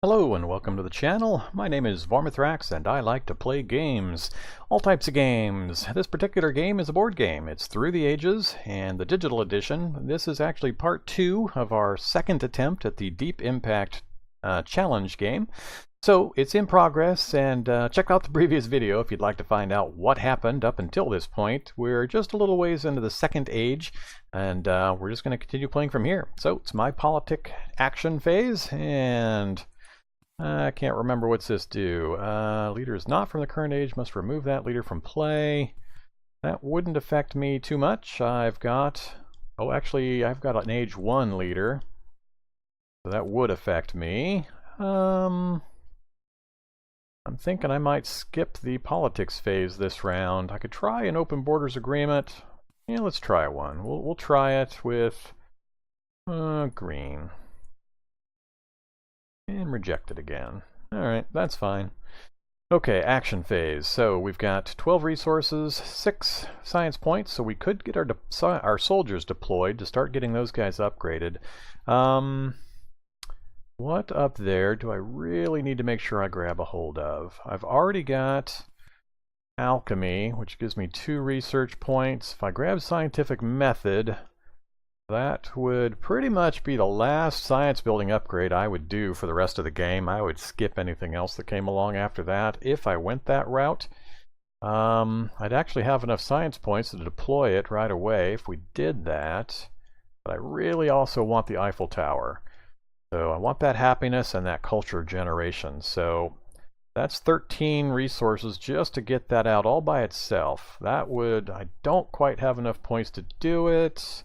Hello and welcome to the channel. My name is Vorm and I like to play games. All types of games. This particular game is a board game. It's Through the Ages and the digital edition. This is actually part 2 of our second attempt at the Deep Impact challenge game. So it's in progress, and check out the previous video if you'd like to find out what happened up until this point. We're just a little ways into the second age, and we're just going to continue playing from here. So it's my politic action phase, and I can't remember what's this do. Leader is not from the current age, must remove that leader from play. That wouldn't affect me too much. I've got an age 1 leader, so that would affect me. I'm thinking I might skip the politics phase this round. I could try an open borders agreement. Yeah, let's try one. We'll try it with green. And reject it again. Alright, that's fine. Okay, action phase. So we've got 12 resources, 6 science points, so we could get our soldiers deployed to start getting those guys upgraded. What up there do I really need to make sure I grab a hold of? I've already got alchemy, which gives me 2 research points. If I grab scientific method, that would pretty much be the last science building upgrade I would do for the rest of the game. I would skip anything else that came along after that if I went that route. I'd actually have enough science points to deploy it right away if we did that. But I really also want the Eiffel Tower. So I want that happiness and that culture generation. So that's 13 resources just to get that out all by itself. I don't quite have enough points to do it.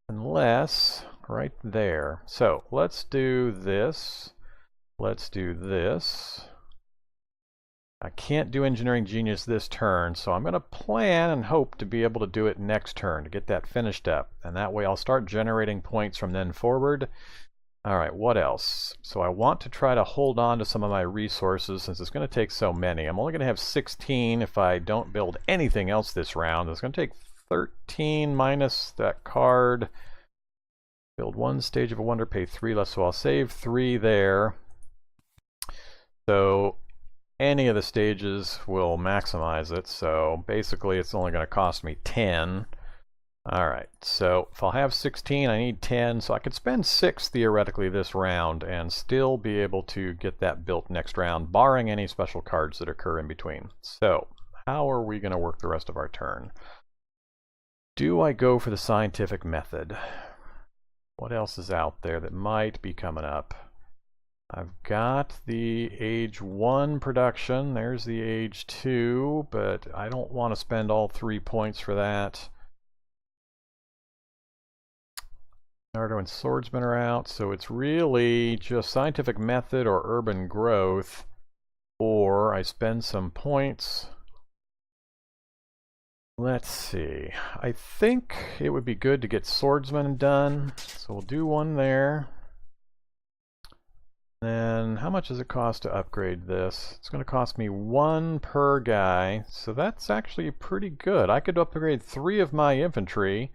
Unless, right there. So let's do this. Let's do this. I can't do engineering genius this turn, so I'm going to plan and hope to be able to do it next turn to get that finished up. And that way I'll start generating points from then forward. Alright, what else? So I want to try to hold on to some of my resources since it's going to take so many. I'm only going to have 16 if I don't build anything else this round. It's going to take 13 minus that card. Build 1 stage of a wonder, pay 3 less, so I'll save 3 there. So any of the stages will maximize it, so basically it's only going to cost me 10. Alright, so if I'll have 16, I need 10, so I could spend 6 theoretically this round and still be able to get that built next round, barring any special cards that occur in between. So how are we going to work the rest of our turn? Do I go for the scientific method? What else is out there that might be coming up? I've got the age 1 production. There's the age 2, but I don't want to spend all 3 points for that. Nardo and Swordsman are out, so it's really just scientific method or urban growth, or I spend some points. Let's see. I think it would be good to get Swordsman done, so we'll do 1 there. Then how much does it cost to upgrade this? It's going to cost me 1 per guy, so that's actually pretty good. I could upgrade 3 of my infantry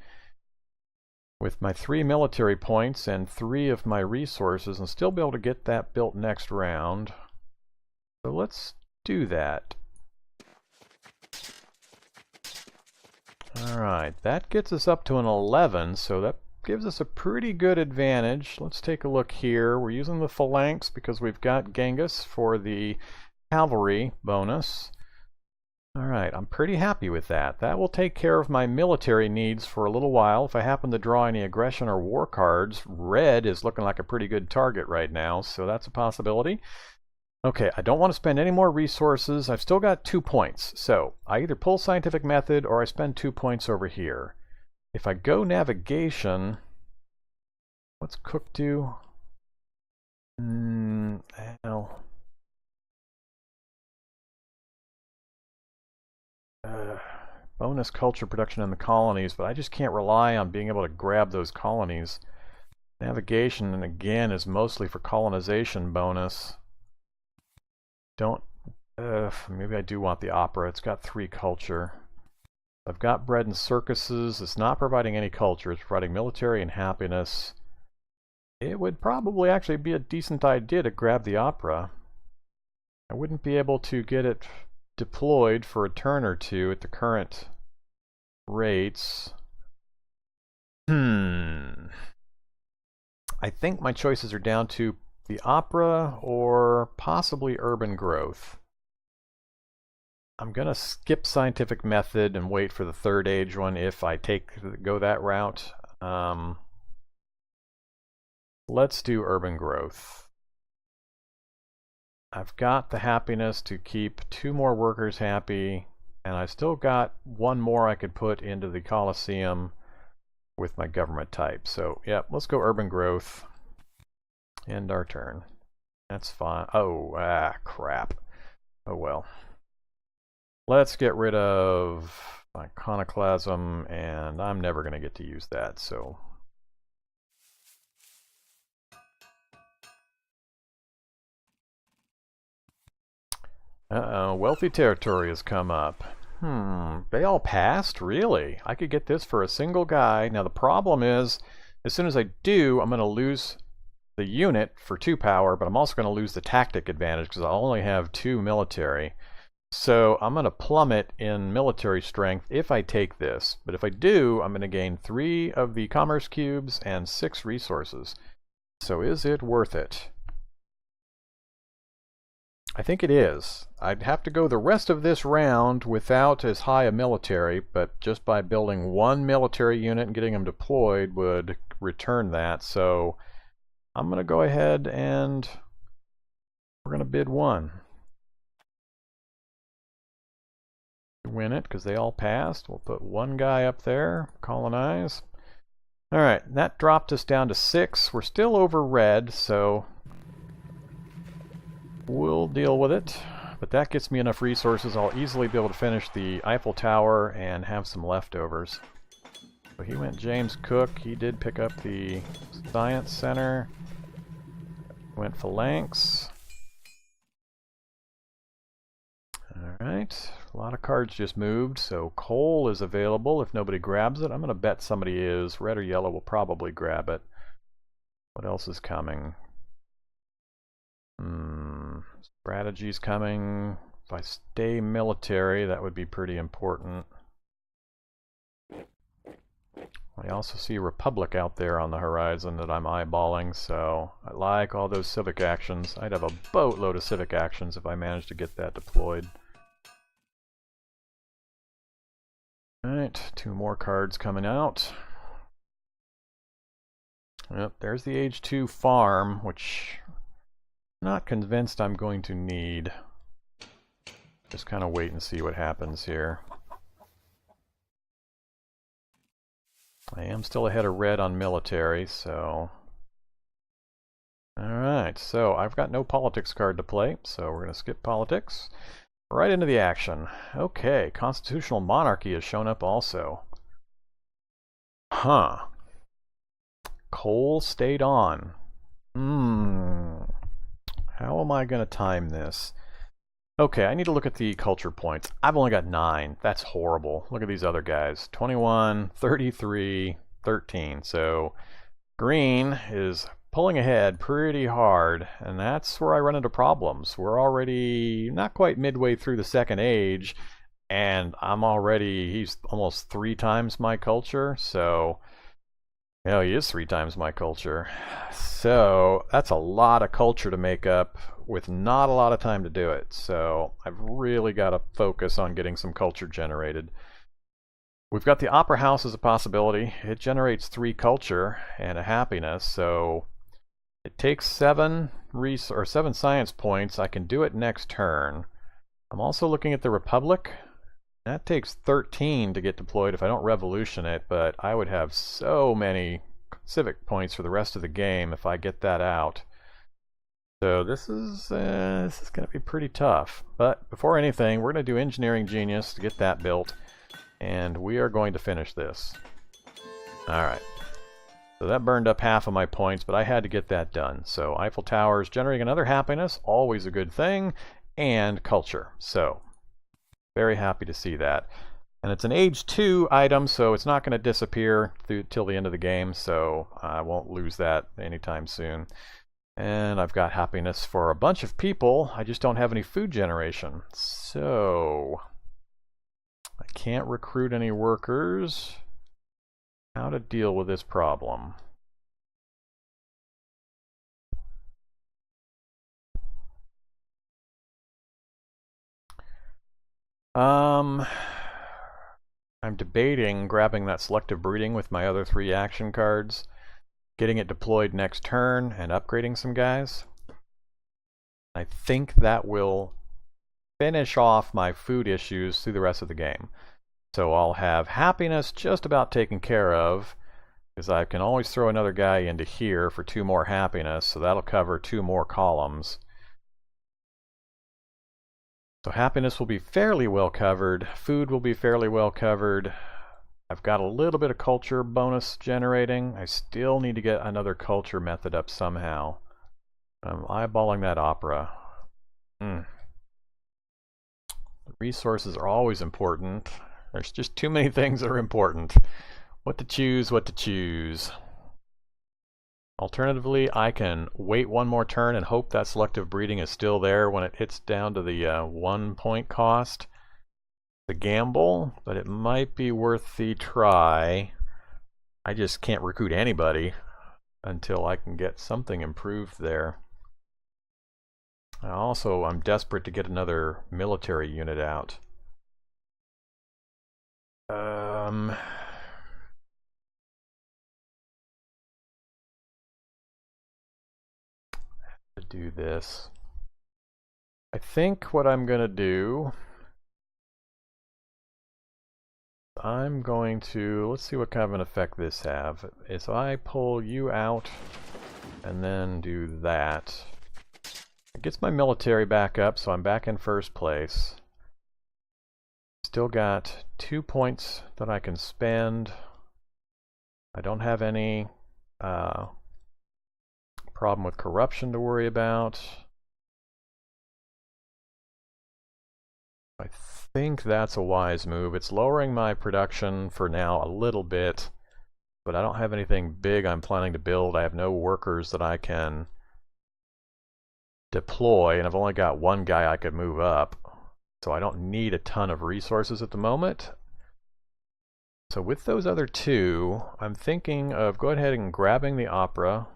with my 3 military points and 3 of my resources and still be able to get that built next round. So let's do that. Alright, that gets us up to an 11, so that gives us a pretty good advantage. Let's take a look here. We're using the phalanx because we've got Genghis for the cavalry bonus. Alright, I'm pretty happy with that. That will take care of my military needs for a little while. If I happen to draw any aggression or war cards, red is looking like a pretty good target right now, so that's a possibility. Okay, I don't want to spend any more resources. I've still got 2 points, so I either pull scientific method or I spend 2 points over here. If I go navigation, what's Cook do? Well, bonus culture production in the colonies, but I just can't rely on being able to grab those colonies. Navigation, and again, is mostly for colonization bonus. Maybe I do want the opera. It's got 3 culture. I've got bread and circuses. It's not providing any culture. It's providing military and happiness. it would probably actually be a decent idea to grab the opera. I wouldn't be able to get it deployed for a turn or two at the current rates. I think my choices are down to the opera or possibly urban growth. I'm going to skip scientific method and wait for the third age one if I go that route. Let's do urban growth. I've got the happiness to keep 2 more workers happy, and I still got 1 more I could put into the Coliseum with my government type. So, yeah, let's go urban growth. End our turn. That's fine. Oh, crap. Oh well. Let's get rid of iconoclasm, and I'm never going to get to use that, so. Uh-oh, wealthy territory has come up. They all passed? Really? I could get this for a single guy. Now the problem is, as soon as I do, I'm going to lose the unit for 2 power, but I'm also going to lose the tactic advantage because I'll only have 2 military. So I'm going to plummet in military strength if I take this. But if I do, I'm going to gain 3 of the commerce cubes and 6 resources. So is it worth it? I think it is. I'd have to go the rest of this round without as high a military, but just by building 1 military unit and getting them deployed would return that. So I'm going to go ahead and we're going to bid 1. Win it because they all passed. We'll put 1 guy up there, colonize. Alright, that dropped us down to 6. We're still over red, so we'll deal with it. But that gets me enough resources. I'll easily be able to finish the Eiffel Tower and have some leftovers. So he went James Cook. He did pick up the Science Center. Went Phalanx. Alright, a lot of cards just moved, so coal is available if nobody grabs it. I'm going to bet somebody is. Red or yellow will probably grab it. What else is coming? Strategy's coming. If I stay military, that would be pretty important. I also see a Republic out there on the horizon that I'm eyeballing, so I like all those civic actions. I'd have a boatload of civic actions if I managed to get that deployed. Alright, 2 more cards coming out. Yep, there's the Age 2 farm, which I'm not convinced I'm going to need. Just kind of wait and see what happens here. I am still ahead of red on military, so. Alright, so I've got no politics card to play, so we're going to skip politics. Right into the action. Okay, constitutional monarchy has shown up also. Huh. Coal stayed on. How am I going to time this? Okay, I need to look at the culture points. I've only got 9. That's horrible. Look at these other guys. 21, 33, 13. So green is pulling ahead pretty hard, and that's where I run into problems. We're already not quite midway through the second age, and he's almost 3 times my culture, so he is 3 times my culture. So that's a lot of culture to make up with not a lot of time to do it. So I've really got to focus on getting some culture generated. We've got the Opera House as a possibility. It generates 3 culture and a happiness, so it takes 7 science points. I can do it next turn. I'm also looking at the Republic. That takes 13 to get deployed if I don't revolution it, but I would have so many civic points for the rest of the game if I get that out. So this is going to be pretty tough. But before anything, we're going to do Engineering Genius to get that built, and we are going to finish this. Alright. So that burned up half of my points, but I had to get that done. So Eiffel Tower is generating another happiness, always a good thing, and culture. So very happy to see that. And it's an age 2 item, so it's not going to disappear till the end of the game, so I won't lose that anytime soon. And I've got happiness for a bunch of people. I just don't have any food generation. So I can't recruit any workers. How to deal with this problem? I'm debating grabbing that selective breeding with my other 3 action cards, getting it deployed next turn, and upgrading some guys. I think that will finish off my food issues through the rest of the game. So I'll have happiness just about taken care of, because I can always throw another guy into here for 2 more happiness, so that'll cover 2 more columns. So happiness will be fairly well covered, food will be fairly well covered. I've got a little bit of culture bonus generating. I still need to get another culture method up somehow. I'm eyeballing that opera. The resources are always important. There's just too many things that are important. What to choose, what to choose. Alternatively, I can wait 1 more turn and hope that selective breeding is still there when it hits down to the 1 point cost. The gamble, but it might be worth the try. I just can't recruit anybody until I can get something improved there. Also, I'm desperate to get another military unit out. To do this, I think what I'm gonna do, I'm going to, let's see what kind of an effect this have. If I pull you out and then do that, it gets my military back up, so I'm back in first place. Still got 2 points that I can spend. I don't have any problem with corruption to worry about. I think that's a wise move. It's lowering my production for now a little bit, but I don't have anything big I'm planning to build. I have no workers that I can deploy, and I've only got 1 guy I could move up, so I don't need a ton of resources at the moment. So with those other 2, I'm thinking of going ahead and grabbing the opera.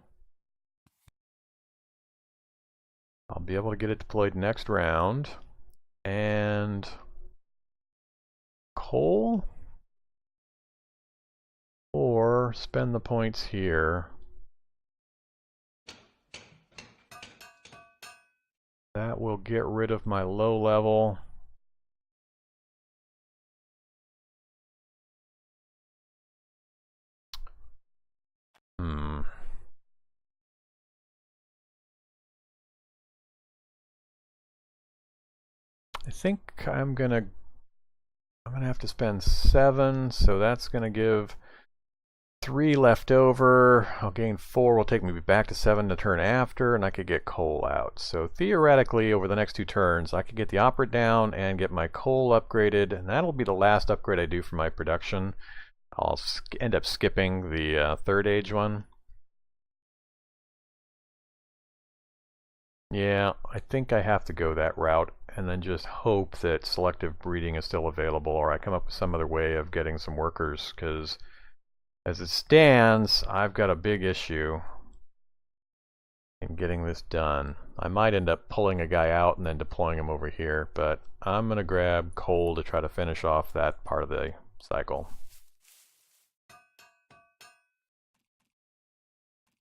I'll be able to get it deployed next round. And coal, or spend the points here. That will get rid of my low level. I think I'm gonna have to spend 7, so that's gonna give 3 left over. I'll gain 4, will take me back to 7 the turn after, and I could get coal out. So theoretically, over the next 2 turns, I could get the opera down and get my coal upgraded, and that'll be the last upgrade I do for my production. I'll end up skipping the 3rd age one. Yeah, I think I have to go that route and then just hope that selective breeding is still available, or I come up with some other way of getting some workers, because as it stands, I've got a big issue in getting this done. I might end up pulling a guy out and then deploying him over here, but I'm going to grab coal to try to finish off that part of the cycle.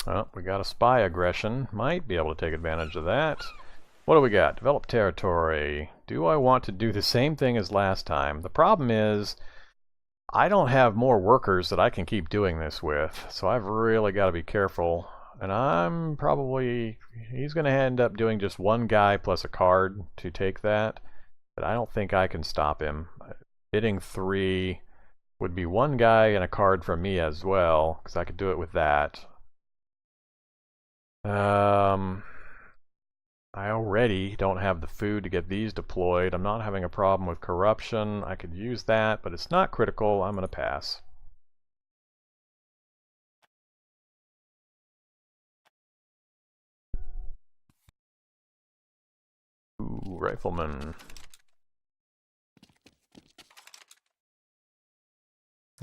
Oh, we got a spy aggression. Might be able to take advantage of that. What do we got? Develop territory. Do I want to do the same thing as last time? The problem is I don't have more workers that I can keep doing this with, so I've really got to be careful. And I'm probably, he's going to end up doing just 1 guy plus a card to take that, but I don't think I can stop him. Bidding 3 would be 1 guy and a card from me as well, because I could do it with that. I already don't have the food to get these deployed. I'm not having a problem with corruption. I could use that, but it's not critical. I'm going to pass. Ooh, rifleman.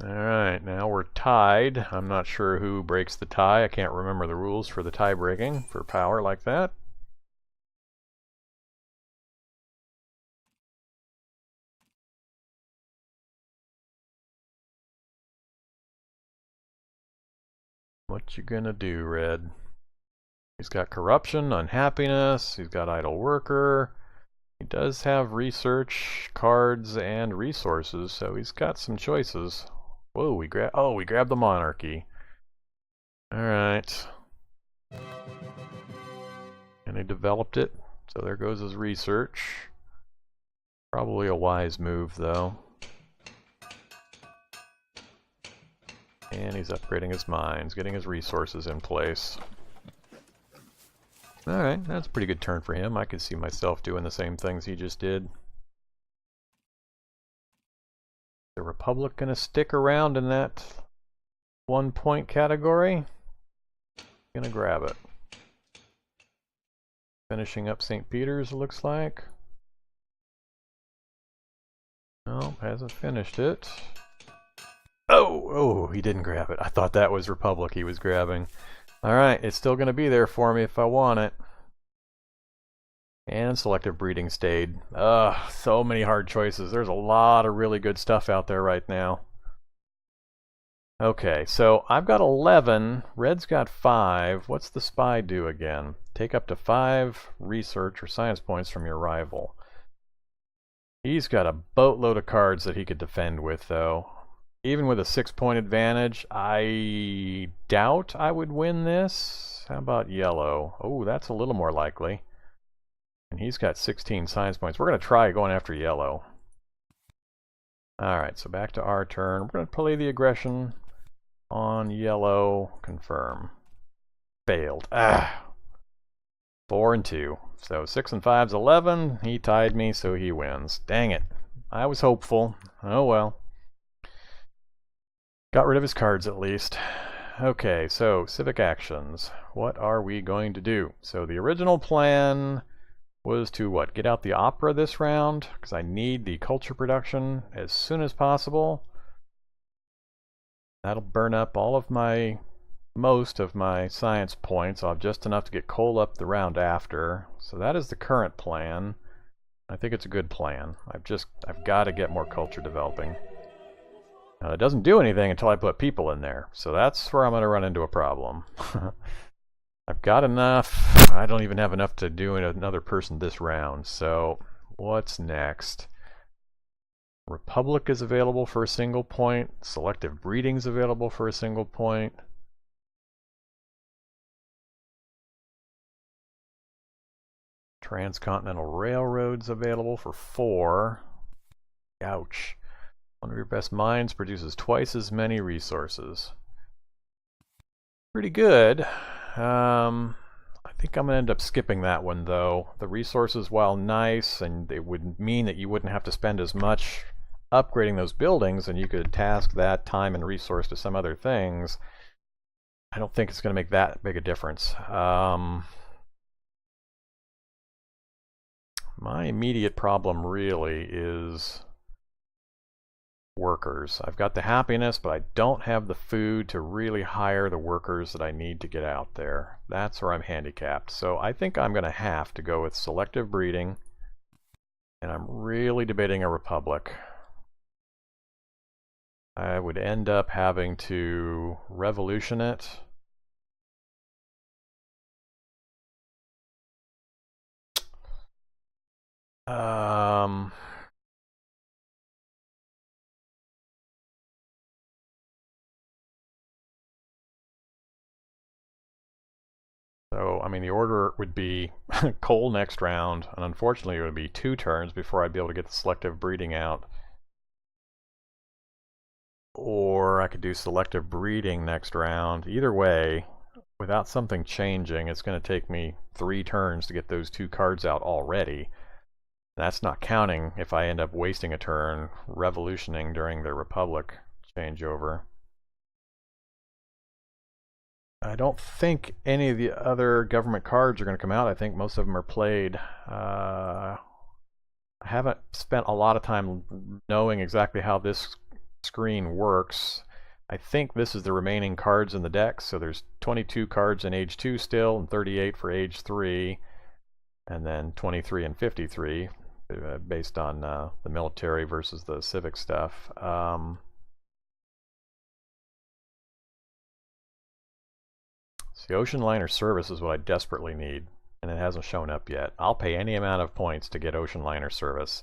Alright, now we're tied. I'm not sure who breaks the tie. I can't remember the rules for the tie breaking for power like that. What you gonna do, Red? He's got corruption, unhappiness, he's got idle worker. He does have research, cards, and resources, so he's got some choices. Whoa, we grabbed the monarchy. Alright. And he developed it, so there goes his research. Probably a wise move, though. And he's upgrading his mines, getting his resources in place. Alright, that's a pretty good turn for him. I could see myself doing the same things he just did. The Republic gonna stick around in that 1 point category? Gonna grab it. Finishing up St. Peter's, looks like. No, hasn't finished it. Oh, he didn't grab it. I thought that was Republic he was grabbing. Alright, it's still going to be there for me if I want it. And selective breeding stayed. Ugh, so many hard choices. There's a lot of really good stuff out there right now. Okay, so I've got 11. Red's got 5. What's the spy do again? Take up to 5 research or science points from your rival. He's got a boatload of cards that he could defend with, though. Even with a 6-point advantage, I doubt I would win this. How about yellow? Oh, that's a little more likely. And he's got 16 science points. We're going to try going after yellow. Alright, so back to our turn. We're going to play the aggression on yellow. Confirm. Failed. 4 and 2. So 6 and 5's 11. He tied me, so he wins. Dang it. I was hopeful. Oh well. Got rid of his cards at least. Okay, so civic actions. What are we going to do? So the original plan was to what? Get out the opera this round, because I need the culture production as soon as possible. That'll burn up all of most of my science points. I'll have just enough to get coal up the round after. So that is the current plan. I think it's a good plan. I've got to get more culture developing. Now, it doesn't do anything until I put people in there, so that's where I'm going to run into a problem. I've got enough. I don't even have enough to do another person this round, so what's next? Republic is available for a single point. Selective breeding is available for a single point. Transcontinental Railroad's available for 4. Ouch. One of your best mines produces twice as many resources. Pretty good. I think I'm going to end up skipping that one, though. The resources, while nice, and it would mean that you wouldn't have to spend as much upgrading those buildings, and you could task that time and resource to some other things, I don't think it's going to make that big a difference. My immediate problem really is workers. I've got the happiness, but I don't have the food to really hire the workers that I need to get out there. That's where I'm handicapped. So I think I'm going to have to go with selective breeding, and I'm really debating a republic. I would end up having to revolution it. So, I mean, the order would be coal next round, and unfortunately it would be 2 turns before I'd be able to get the selective breeding out. Or I could do selective breeding next round. Either way, without something changing, it's going to take me 3 turns to get those 2 cards out already. That's not counting if I end up wasting a turn revolutioning during the Republic changeover. I don't think any of the other government cards are going to come out. I think most of them are played. I haven't spent a lot of time knowing exactly how this screen works. I think this is the remaining cards in the deck, so there's 22 cards in Age 2 still, and 38 for Age 3, and then 23 and 53, based on the military versus the civic stuff. The ocean liner service is what I desperately need, and it hasn't shown up yet. I'll pay any amount of points to get ocean liner service.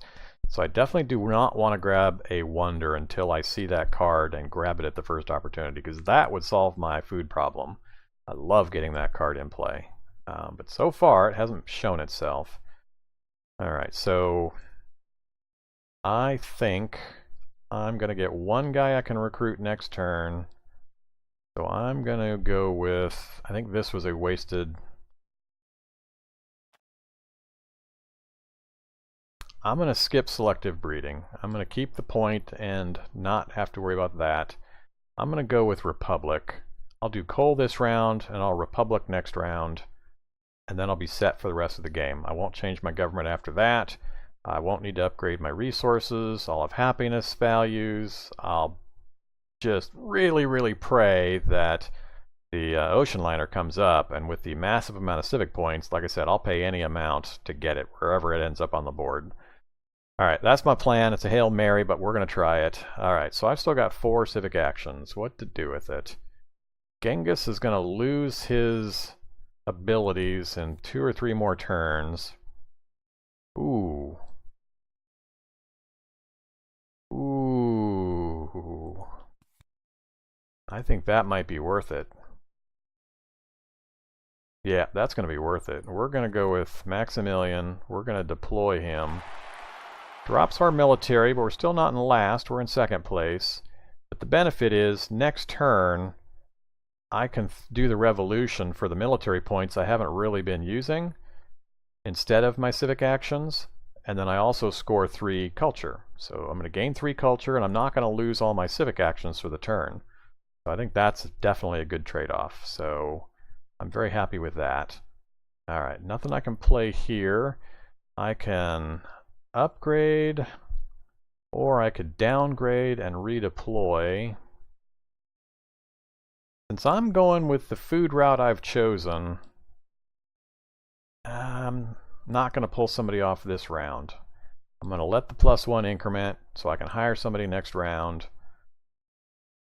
So I definitely do not want to grab a wonder until I see that card and grab it at the first opportunity, because that would solve my food problem. I love getting that card in play. But so far, it hasn't shown itself. Alright, so I think I'm going to get one guy I can recruit next turn. So I'm going to go with, I think this was a wasted. I'm going to skip selective breeding. I'm going to keep the point and not have to worry about that. I'm going to go with Republic. I'll do coal this round and I'll Republic next round, and then I'll be set for the rest of the game. I won't change my government after that. I won't need to upgrade my resources. I'll have happiness values. I'll just really pray that the ocean liner comes up, and with the massive amount of civic points, like I said, I'll pay any amount to get it wherever it ends up on the board. Alright, that's my plan. It's a Hail Mary, but we're going to try it. Alright, so I've still got 4 civic actions. What to do with it? Genghis is going to lose his abilities in 2 or 3 more turns. Ooh. Ooh. I think that might be worth it. Yeah, that's going to be worth it. We're going to go with Maximilian. We're going to deploy him. Drops our military, but we're still not in last. We're in second place. But the benefit is, next turn, I can do the revolution for the military points I haven't really been using instead of my civic actions. And then I also score 3 culture. So I'm going to gain 3 culture, and I'm not going to lose all my civic actions for the turn. So I think that's definitely a good trade-off. So I'm very happy with that. Alright, nothing I can play here. I can upgrade, or I could downgrade and redeploy. Since I'm going with the food route I've chosen, I'm not going to pull somebody off this round. I'm going to let the +1 increment so I can hire somebody next round,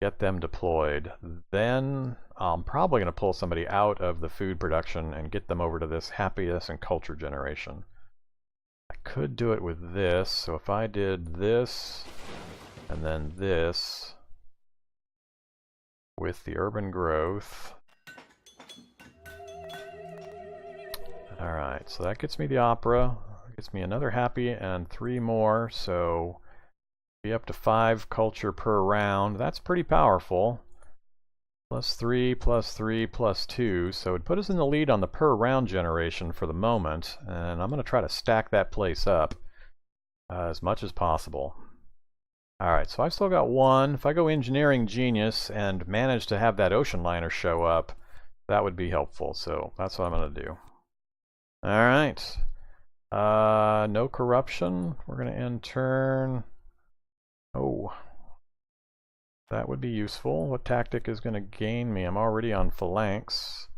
get them deployed. Then I'm probably going to pull somebody out of the food production and get them over to this happiness and culture generation. I could do it with this, so if I did this and then this with the urban growth. Alright, so that gets me the opera, gets me another happy and 3 more, so be up to 5 culture per round. That's pretty powerful. +3, +3, +2, so it'd put us in the lead on the per round generation for the moment, and I'm going to try to stack that place up as much as possible. Alright, so I've still got 1. If I go engineering genius and manage to have that ocean liner show up, that would be helpful, so that's what I'm going to do. Alright, no corruption. We're going to end turn. Oh, that would be useful. What tactic is going to gain me? I'm already on phalanx.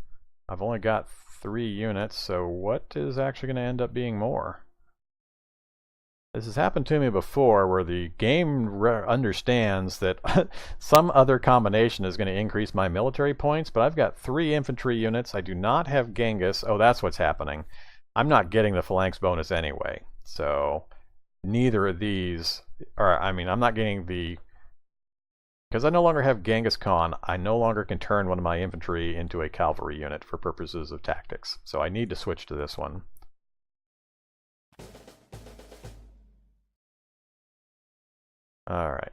I've only got 3 units, so what is actually going to end up being more? This has happened to me before, where the game understands that some other combination is going to increase my military points, but I've got 3 infantry units. I do not have Genghis. Oh, that's what's happening. I'm not getting the phalanx bonus anyway, so neither of these, or I mean, I'm not getting the, because I no longer have Genghis Khan, I no longer can turn one of my infantry into a cavalry unit for purposes of tactics, so I need to switch to this one. Alright.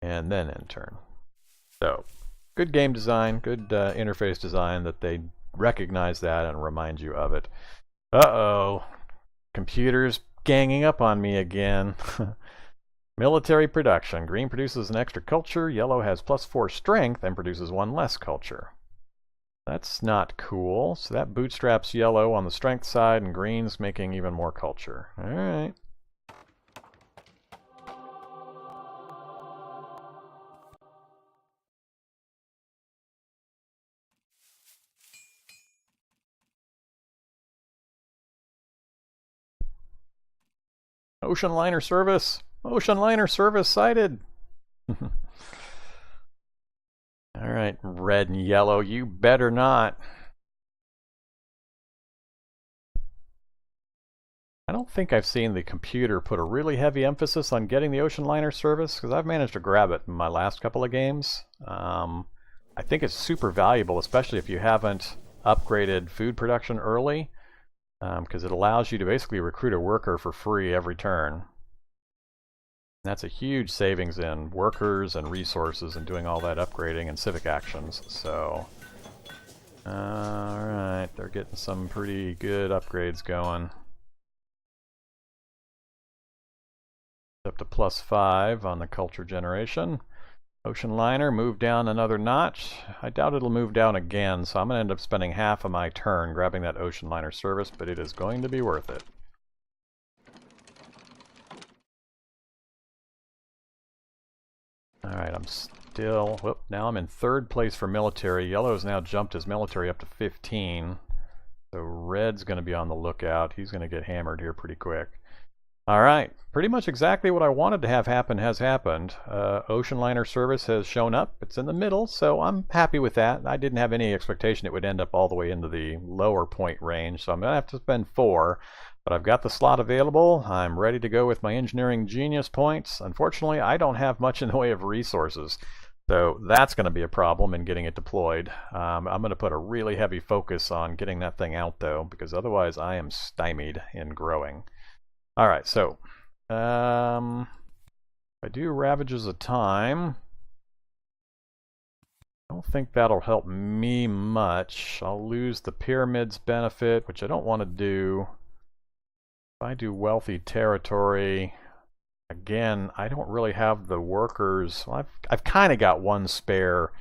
And then end turn. So, good game design, good interface design that they recognize that and remind you of it. Uh-oh. Computer's ganging up on me again. Military production. Green produces an extra culture. Yellow has +4 strength and produces 1 less culture. That's not cool. So that bootstraps yellow on the strength side, and green's making even more culture. Alright. Ocean liner service! Ocean liner service sighted! Alright, red and yellow, you better not. I don't think I've seen the computer put a really heavy emphasis on getting the ocean liner service, because I've managed to grab it in my last couple of games. I think it's super valuable, especially if you haven't upgraded food production early, because it allows you to basically recruit a worker for free every turn. That's a huge savings in workers and resources and doing all that upgrading and civic actions. So, alright, they're getting some pretty good upgrades going. Up to +5 on the culture generation. Ocean liner moved down another notch. I doubt it'll move down again, so I'm going to end up spending half of my turn grabbing that ocean liner service, but it is going to be worth it. Alright, I'm still... Whoop, now I'm in 3rd place for military. Yellow's now jumped his military up to 15. So red's going to be on the lookout. He's going to get hammered here pretty quick. Alright, pretty much exactly what I wanted to have happen has happened. Ocean liner service has shown up. It's in the middle, so I'm happy with that. I didn't have any expectation it would end up all the way into the lower point range, so I'm going to have to spend 4. But I've got the slot available. I'm ready to go with my engineering genius points. Unfortunately, I don't have much in the way of resources, so that's going to be a problem in getting it deployed. I'm going to put a really heavy focus on getting that thing out, though, because otherwise I am stymied in growing. Alright, so, if I do Ravages of Time, I don't think that'll help me much. I'll lose the Pyramids benefit, which I don't want to do. If I do Wealthy Territory, again, I don't really have the workers. Well, I've kind of got one spare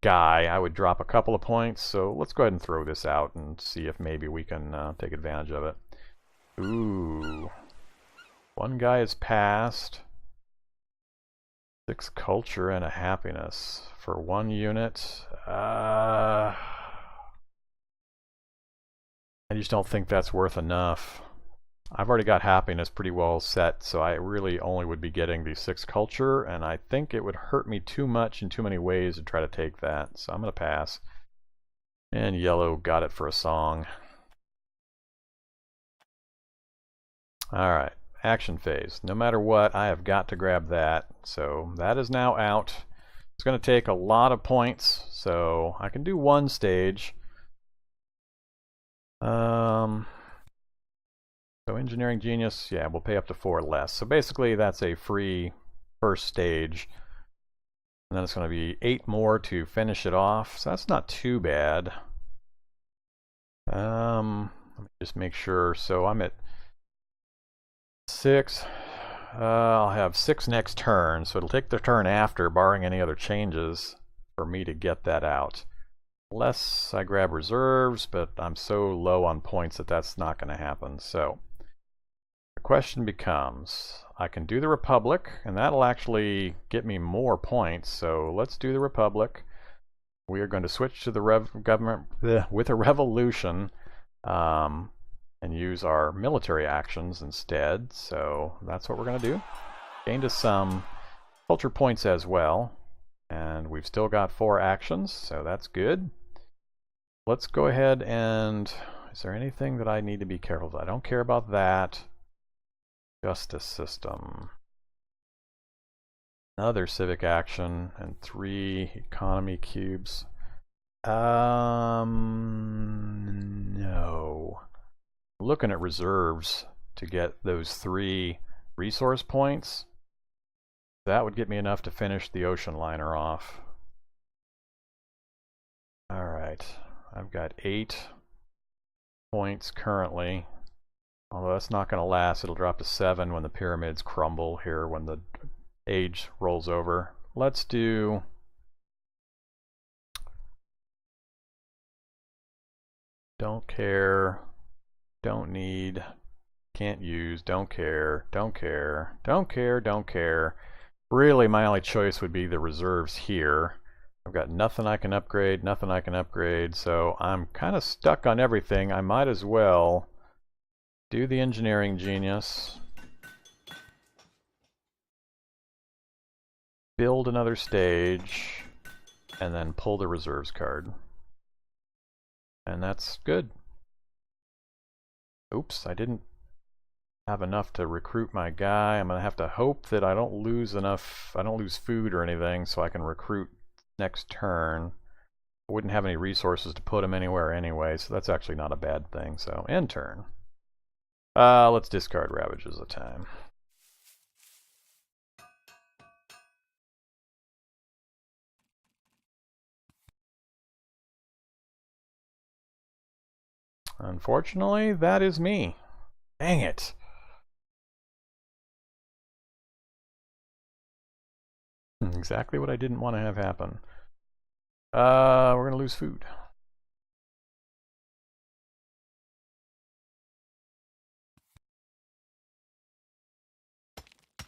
guy. I would drop a couple of points, so let's go ahead and throw this out and see if maybe we can take advantage of it. Ooh. One guy is passed. 6 culture and a happiness for 1 unit. I just don't think that's worth enough. I've already got happiness pretty well set, so I really only would be getting the 6 culture, and I think it would hurt me too much in too many ways to try to take that. So I'm going to pass. And yellow got it for a song. Alright. Action phase. No matter what, I have got to grab that. So that is now out. It's going to take a lot of points, so I can do 1 stage. So engineering genius, yeah, we'll pay up to 4 less. So basically that's a free first stage. And then it's going to be 8 more to finish it off. So that's not too bad. Let me just make sure. So I'm at 6. I'll have 6 next turn, so it'll take the turn after, barring any other changes, for me to get that out. Unless I grab reserves, but I'm so low on points that that's not going to happen. So the question becomes, I can do the Republic, and that'll actually get me more points, so let's do the Republic. We are going to switch to the government with a revolution. And use our military actions instead. So that's what we're going to do. Gained us some culture points as well. And we've still got 4 actions, so that's good. Let's go ahead and... Is there anything that I need to be careful of? I don't care about that. Justice system. Another civic action and 3 economy cubes. No. Looking at reserves to get those 3 resource points. That would get me enough to finish the ocean liner off. Alright, I've got 8 points currently. Although that's not going to last. It'll drop to 7 when the pyramids crumble here, when the age rolls over. Let's do... don't care, don't need, can't use, don't care, don't care, don't care, don't care. Really, my only choice would be the reserves here. I've got nothing I can upgrade, nothing I can upgrade, so I'm kind of stuck on everything. I might as well do the engineering genius, build another stage, and then pull the reserves card. And that's good. Oops, I didn't have enough to recruit my guy. I'm gonna have to hope that I don't lose enough, I don't lose food or anything so I can recruit next turn. I wouldn't have any resources to put him anywhere anyway, so that's actually not a bad thing. So end turn. Let's discard Ravages a time. Unfortunately, that is me. Dang it. Exactly what I didn't want to have happen. We're going to lose food.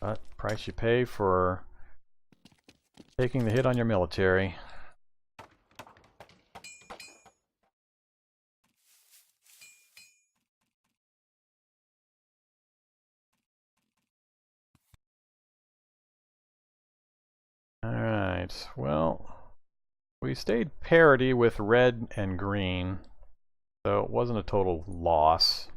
But price you pay for taking the hit on your military. Alright, well, we stayed parity with red and green, so it wasn't a total loss.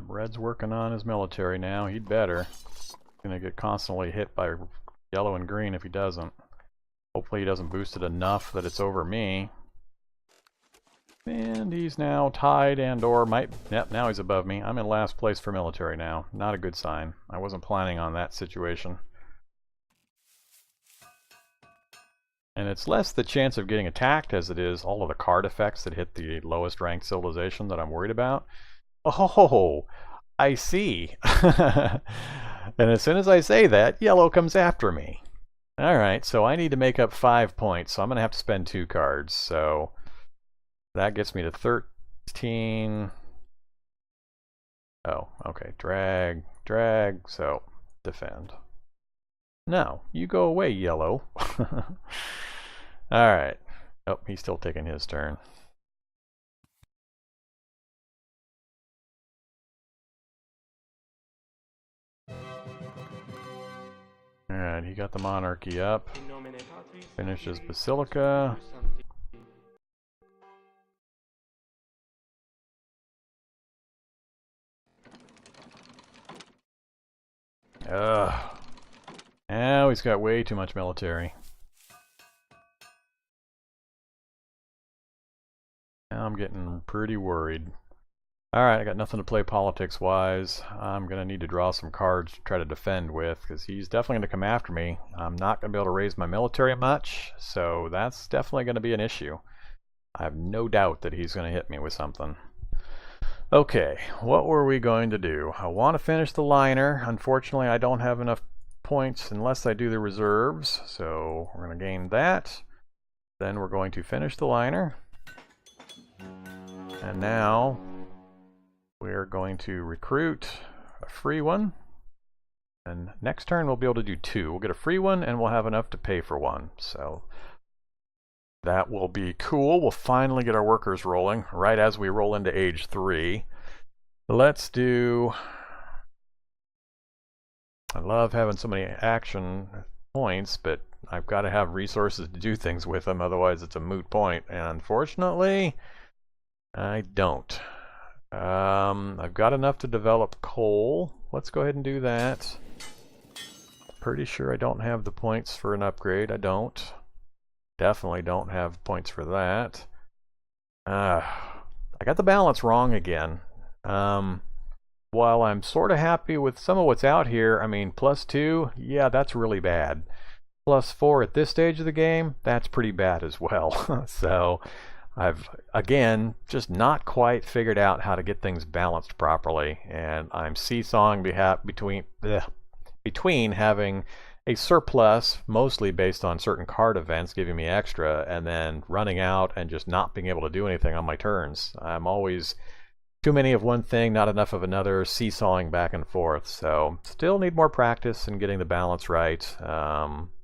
Red's working on his military now. He'd better. He's gonna get constantly hit by yellow and green if he doesn't. Hopefully he doesn't boost it enough that it's over me. And he's now tied and or might... Yep, now he's above me. I'm in last place for military now. Not a good sign. I wasn't planning on that situation. And it's less the chance of getting attacked as it is all of the card effects that hit the lowest ranked civilization that I'm worried about. Oh, I see. And as soon as I say that, yellow comes after me. Alright, so I need to make up 5 points, so I'm going to have to spend 2 cards. So that gets me to 13. Oh, okay. Drag, drag, so defend. No, you go away, yellow. Alright. Oh, he's still taking his turn. Alright, he got the monarchy up. Finishes Basilica. Ugh. Now he's got way too much military. Now I'm getting pretty worried. Alright, I got nothing to play politics-wise. I'm going to need to draw some cards to try to defend with, because he's definitely going to come after me. I'm not going to be able to raise my military much, so that's definitely going to be an issue. I have no doubt that he's going to hit me with something. Okay, what were we going to do? I want to finish the liner. Unfortunately, I don't have enough points unless I do the reserves, so we're going to gain that. Then we're going to finish the liner. And now we're going to recruit a free one. And next turn we'll be able to do 2. We'll get a free one and we'll have enough to pay for 1. So that will be cool. We'll finally get our workers rolling right as we roll into age 3. Let's do... I love having so many action points, but I've got to have resources to do things with them, otherwise it's a moot point. And unfortunately, I don't. I've got enough to develop coal. Let's go ahead and do that. Pretty sure I don't have the points for an upgrade. I don't. Definitely don't have points for that. I got the balance wrong again. while I'm sort of happy with some of what's out here, I mean, +2, yeah, that's really bad. +4 at this stage of the game, that's pretty bad as well. So I've, again, just not quite figured out how to get things balanced properly, and I'm seesawing between having a surplus, mostly based on certain card events giving me extra, and then running out and just not being able to do anything on my turns. I'm always too many of one thing, not enough of another, seesawing back and forth. So still need more practice in getting the balance right.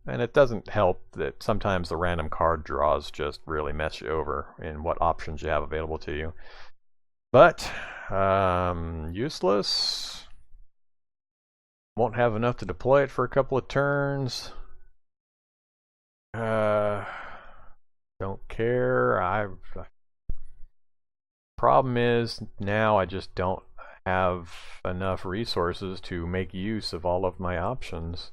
And it doesn't help that sometimes the random card draws just really mess you over in what options you have available to you. But useless. Won't have enough to deploy it for a couple of turns. Don't care. Problem is now I just don't have enough resources to make use of all of my options.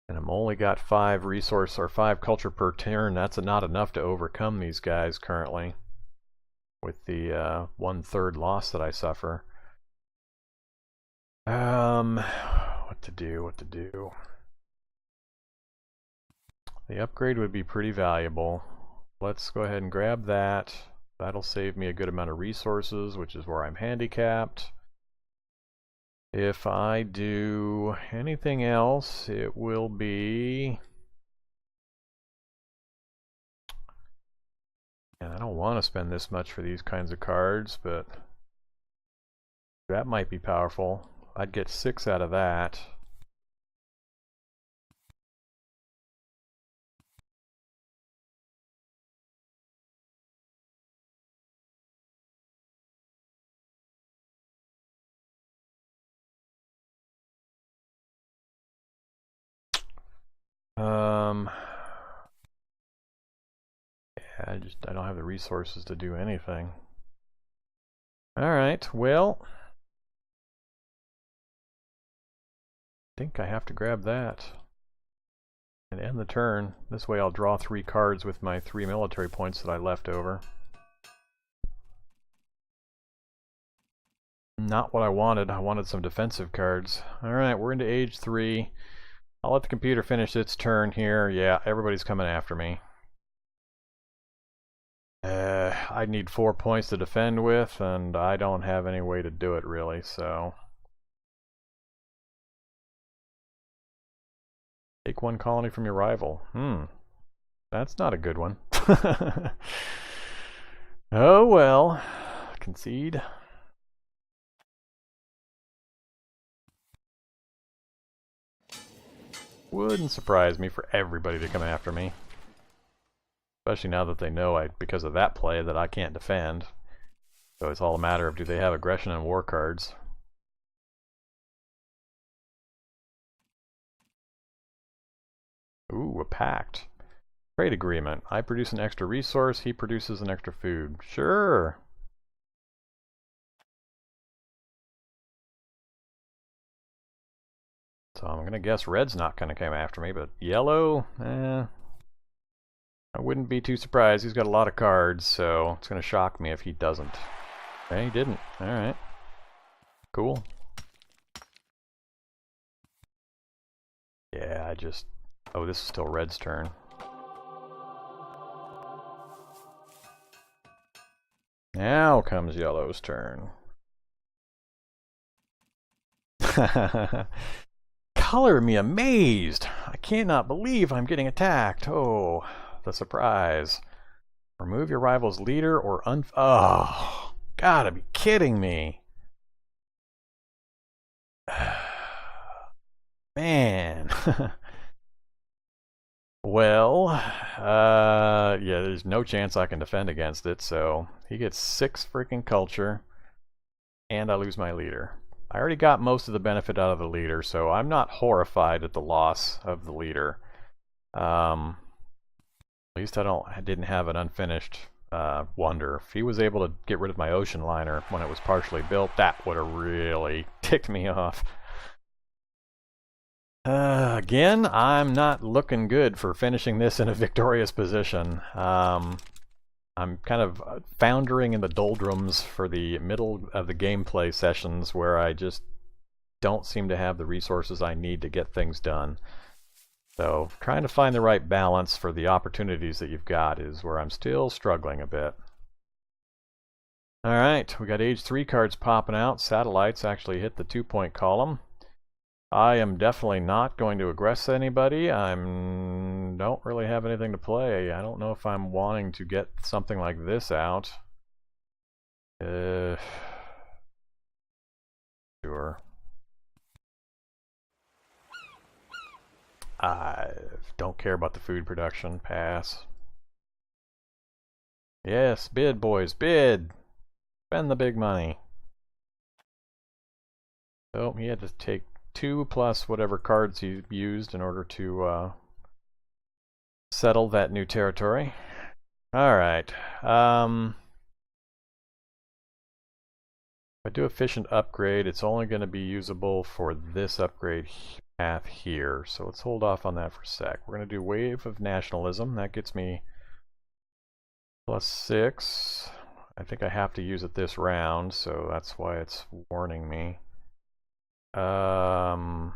And I'm only got 5 resource or 5 culture per turn. That's not enough to overcome these guys currently with the 1/3 loss that I suffer. What to do? The upgrade would be pretty valuable. Let's go ahead and grab that. That'll save me a good amount of resources, which is where I'm handicapped. If I do anything else, it will be... And I don't want to spend this much for these kinds of cards, but that might be powerful. I'd get 6 out of that. Yeah, I don't have the resources to do anything. Alright, well, I think I have to grab that and end the turn. This way I'll draw 3 cards with my 3 military points that I left over. Not what I wanted. I wanted some defensive cards. Alright, we're into age 3. I'll let the computer finish its turn here. Yeah, everybody's coming after me. I need 4 points to defend with, and I don't have any way to do it really, so... Take 1 colony from your rival. That's not a good one. Oh well. Concede. Wouldn't surprise me for everybody to come after me. Especially now that they know because of that play, that I can't defend. So it's all a matter of, do they have aggression and war cards? Ooh, a pact. Trade agreement. I produce an extra resource, he produces an extra food. Sure. So I'm gonna guess red's not gonna come after me, but yellow, I wouldn't be too surprised. He's got a lot of cards, so it's gonna shock me if he doesn't. Okay, he didn't. Alright. Cool. Yeah, oh, this is still red's turn. Now comes yellow's turn. Color me amazed! I cannot believe I'm getting attacked. Oh, the surprise. Remove your rival's leader or oh, gotta be kidding me. Man. Well, yeah, there's no chance I can defend against it, so he gets 6 freaking culture, and I lose my leader. I already got most of the benefit out of the leader, so I'm not horrified at the loss of the leader. At least I didn't have an unfinished wonder. If he was able to get rid of my ocean liner when it was partially built, that would have really ticked me off. Again, I'm not looking good for finishing this in a victorious position. I'm I'm kind of foundering in the doldrums for the middle of the gameplay sessions where I just don't seem to have the resources I need to get things done. So trying to find the right balance for the opportunities that you've got is where I'm still struggling a bit. Alright, we got age 3 cards popping out. Satellites actually hit the 2-point column. I am definitely not going to aggress anybody. Don't really have anything to play. I don't know if I'm wanting to get something like this out. Sure. I don't care about the food production. Pass. Yes, bid, boys, bid! Spend the big money. So he had to take 2 plus whatever cards he used in order to settle that new territory. Alright. If I do efficient upgrade, it's only going to be usable for this upgrade path here. So let's hold off on that for a sec. We're going to do Wave of Nationalism. That gets me +6. I think I have to use it this round, so that's why it's warning me. So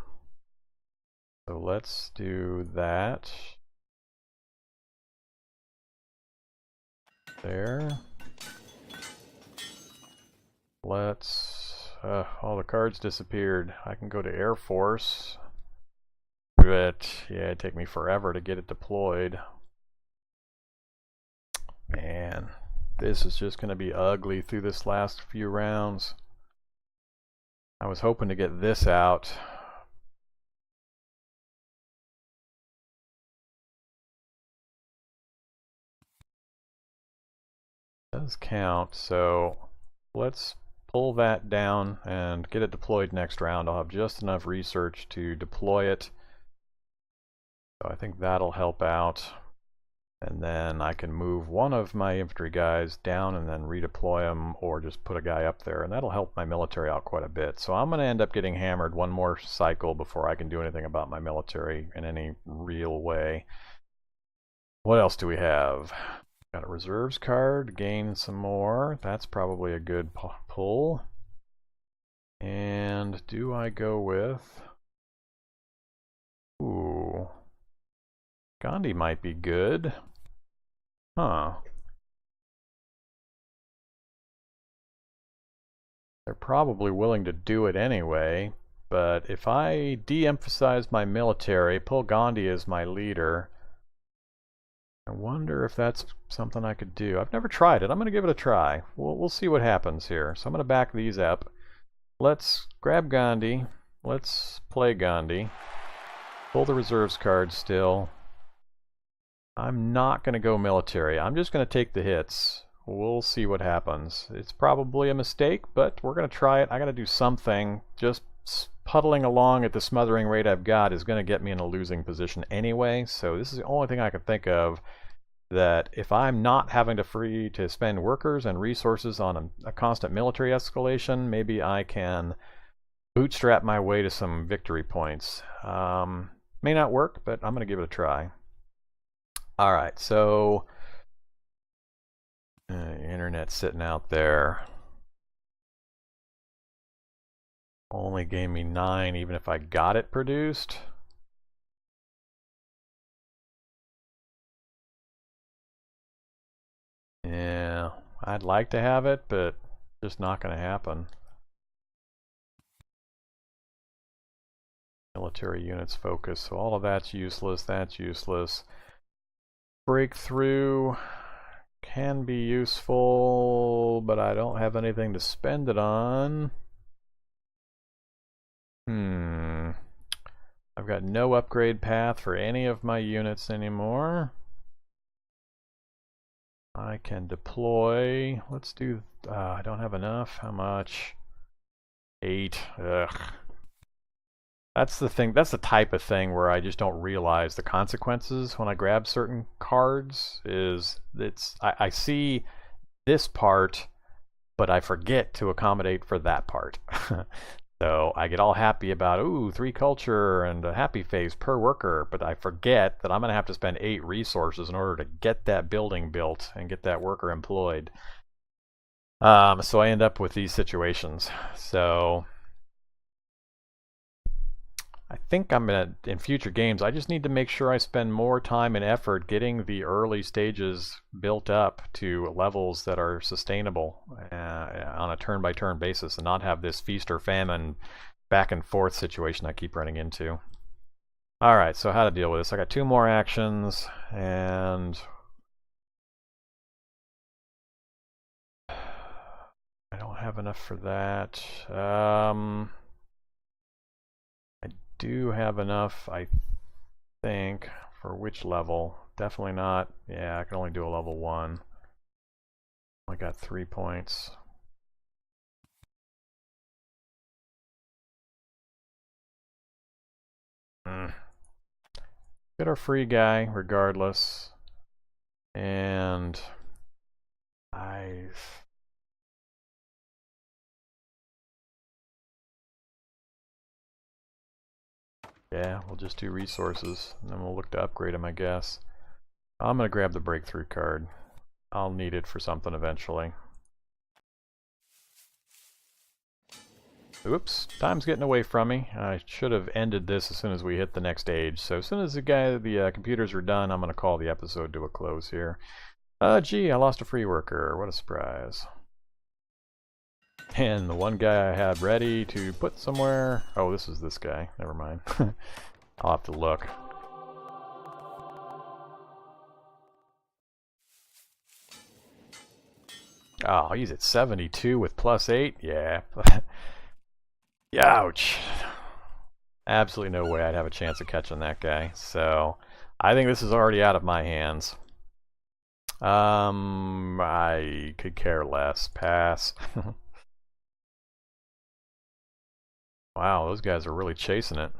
let's do that. There. Let's... all the cards disappeared. I can go to Air Force. But, yeah, it'd take me forever to get it deployed. Man, this is just going to be ugly through this last few rounds. I was hoping to get this out. It does count, so let's pull that down and get it deployed next round. I'll have just enough research to deploy it. So I think that'll help out. And then I can move one of my infantry guys down and then redeploy them, or just put a guy up there, and that'll help my military out quite a bit. So I'm going to end up getting hammered one more cycle before I can do anything about my military in any real way. What else do we have? Got a reserves card, gain some more. That's probably a good pull. And do I go with... Ooh. Gandhi might be good. Huh. They're probably willing to do it anyway, but if I de-emphasize my military, pull Gandhi as my leader, I wonder if that's something I could do. I've never tried it. I'm going to give it a try. We'll see what happens here. So I'm going to back these up. Let's grab Gandhi. Let's play Gandhi. Pull the reserves card still. I'm not going to go military. I'm just going to take the hits. We'll see what happens. It's probably a mistake, but we're going to try it. I got to do something. Just puddling along at the smothering rate I've got is going to get me in a losing position anyway. So this is the only thing I can think of, that if I'm not having to spend workers and resources on a constant military escalation, maybe I can bootstrap my way to some victory points. May not work, but I'm going to give it a try. Alright, so internet's sitting out there. Only gave me 9 even if I got it produced. Yeah, I'd like to have it, but just not going to happen. Military units focus, so all of that's useless, that's useless. Breakthrough can be useful, but I don't have anything to spend it on. I've got no upgrade path for any of my units anymore. I can deploy. Let's do... I don't have enough. How much? 8. Ugh. That's the thing. That's the type of thing where I just don't realize the consequences when I grab certain cards. I see this part, but I forget to accommodate for that part. So I get all happy about, ooh, 3 culture and a happy face per worker, but I forget that I'm going to have to spend 8 resources in order to get that building built and get that worker employed. So I end up with these situations. So I think I'm gonna, in future games, I just need to make sure I spend more time and effort getting the early stages built up to levels that are sustainable on a turn-by-turn basis, and not have this feast or famine back and forth situation I keep running into. Alright, so how to deal with this. I got 2 more actions, and I don't have enough for that. I do have enough, I think, for which level? Definitely not. Yeah, I can only do a level 1. I got 3 points. Get our free guy regardless. And yeah, we'll just do resources, and then we'll look to upgrade him, I guess. I'm going to grab the breakthrough card. I'll need it for something eventually. Oops, time's getting away from me. I should have ended this as soon as we hit the next age. So as soon as the computers are done, I'm going to call the episode to a close here. Gee, I lost a free worker. What a surprise. And the one guy I had ready to put somewhere... Oh, this is this guy. Never mind. I'll have to look. Oh, he's at 72 with +8? Yeah. Ouch. Absolutely no way I'd have a chance of catching that guy. So, I think this is already out of my hands. I could care less. Pass. Wow, those guys are really chasing it.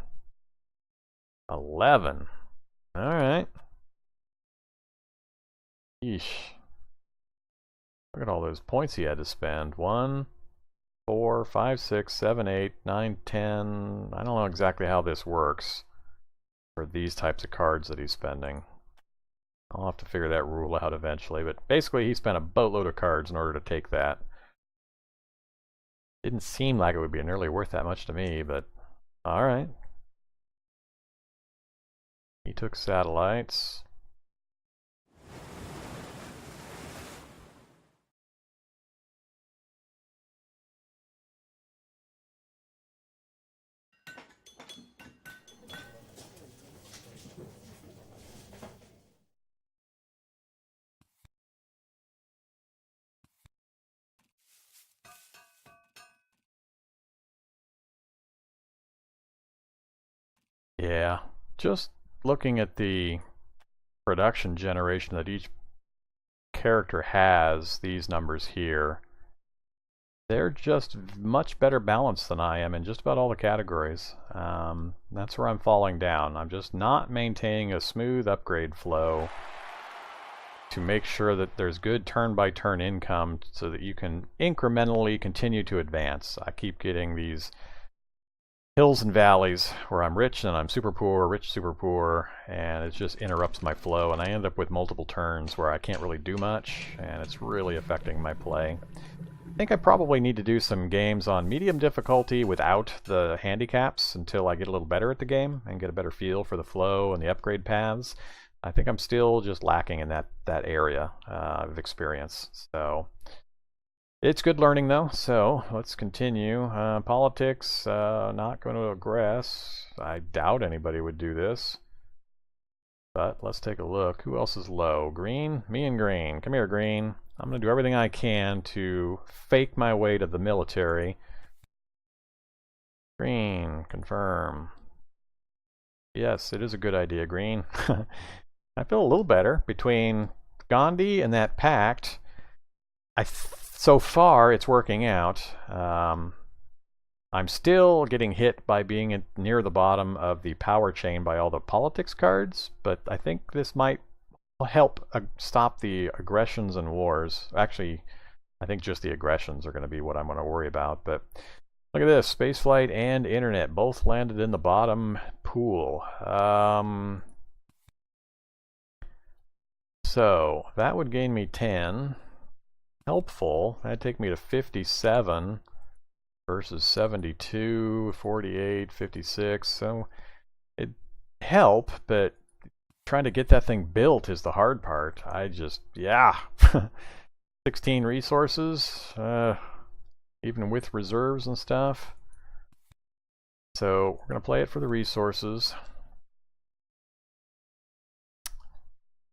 11. Alright. Yeesh. Look at all those points he had to spend. 1, 4, 5, 6, 7, 8, 9, 10. I don't know exactly how this works for these types of cards that he's spending. I'll have to figure that rule out eventually, but basically he spent a boatload of cards in order to take that. Didn't seem like it would be nearly worth that much to me, but alright. He took satellites. Yeah, just looking at the production generation that each character has, these numbers here, they're just much better balanced than I am in just about all the categories. That's where I'm falling down. I'm just not maintaining a smooth upgrade flow to make sure that there's good turn-by-turn income so that you can incrementally continue to advance. I keep getting these hills and valleys where I'm rich and I'm super poor, rich, super poor, and it just interrupts my flow, and I end up with multiple turns where I can't really do much, and it's really affecting my play. I think I probably need to do some games on medium difficulty without the handicaps until I get a little better at the game and get a better feel for the flow and the upgrade paths. I think I'm still just lacking in that area of experience. So it's good learning though, so let's continue. Politics, not going to aggress. I doubt anybody would do this. But let's take a look. Who else is low? Green? Me and Green. Come here, Green. I'm going to do everything I can to fake my way to the military. Green, confirm. Yes, it is a good idea, Green. I feel a little better between Gandhi and that pact. So far, it's working out. I'm still getting hit by being near the bottom of the power chain by all the politics cards, but I think this might help stop the aggressions and wars. Actually, I think just the aggressions are going to be what I'm going to worry about, but Look at this, spaceflight and internet both landed in the bottom pool. So that would gain me 10. Helpful, that'd take me to 57 versus 72, 48, 56. So it help, but trying to get that thing built is the hard part. Yeah. 16 resources, even with reserves and stuff. So we're going to play it for the resources.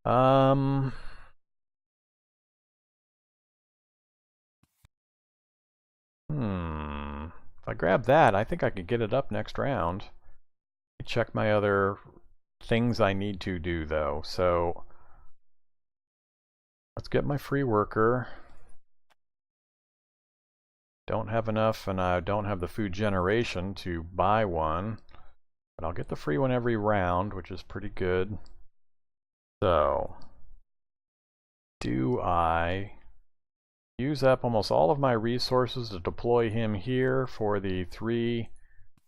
If I grab that, I think I could get it up next round. Check my other things I need to do though. So let's get my free worker. Don't have enough, and I don't have the food generation to buy one, but I'll get the free one every round, which is pretty good. So do I use up almost all of my resources to deploy him here for the 3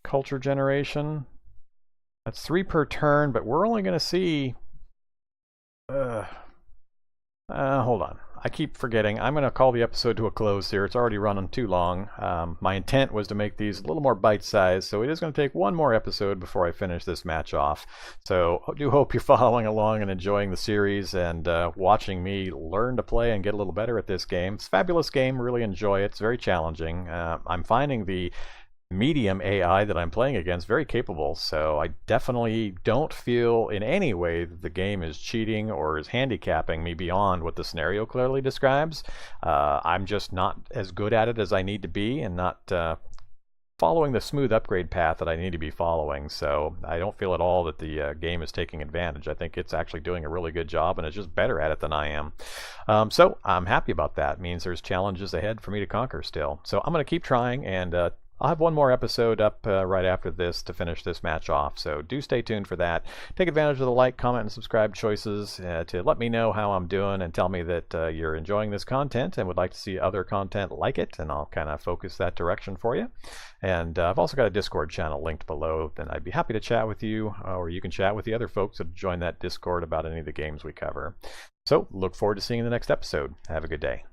culture generation? That's 3 per turn, but we're only going to see... hold on. I keep forgetting. I'm going to call the episode to a close here. It's already running too long. My intent was to make these a little more bite-sized, so it is going to take one more episode before I finish this match off. So I do hope you're following along and enjoying the series and watching me learn to play and get a little better at this game. It's a fabulous game. Really enjoy it. It's very challenging. I'm finding the medium AI that I'm playing against very capable, so I definitely don't feel in any way that the game is cheating or is handicapping me beyond what the scenario clearly describes. I'm just not as good at it as I need to be, and not following the smooth upgrade path that I need to be following. So I don't feel at all that the game is taking advantage. I think it's actually doing a really good job, and it's just better at it than I am. So I'm happy about that. It means there's challenges ahead for me to conquer still. So I'm going to keep trying, and I'll have one more episode up right after this to finish this match off, so do stay tuned for that. Take advantage of the like, comment, and subscribe choices to let me know how I'm doing and tell me that you're enjoying this content and would like to see other content like it, and I'll kind of focus that direction for you. And I've also got a Discord channel linked below, and I'd be happy to chat with you, or you can chat with the other folks that join that Discord about any of the games we cover. So look forward to seeing you in the next episode. Have a good day.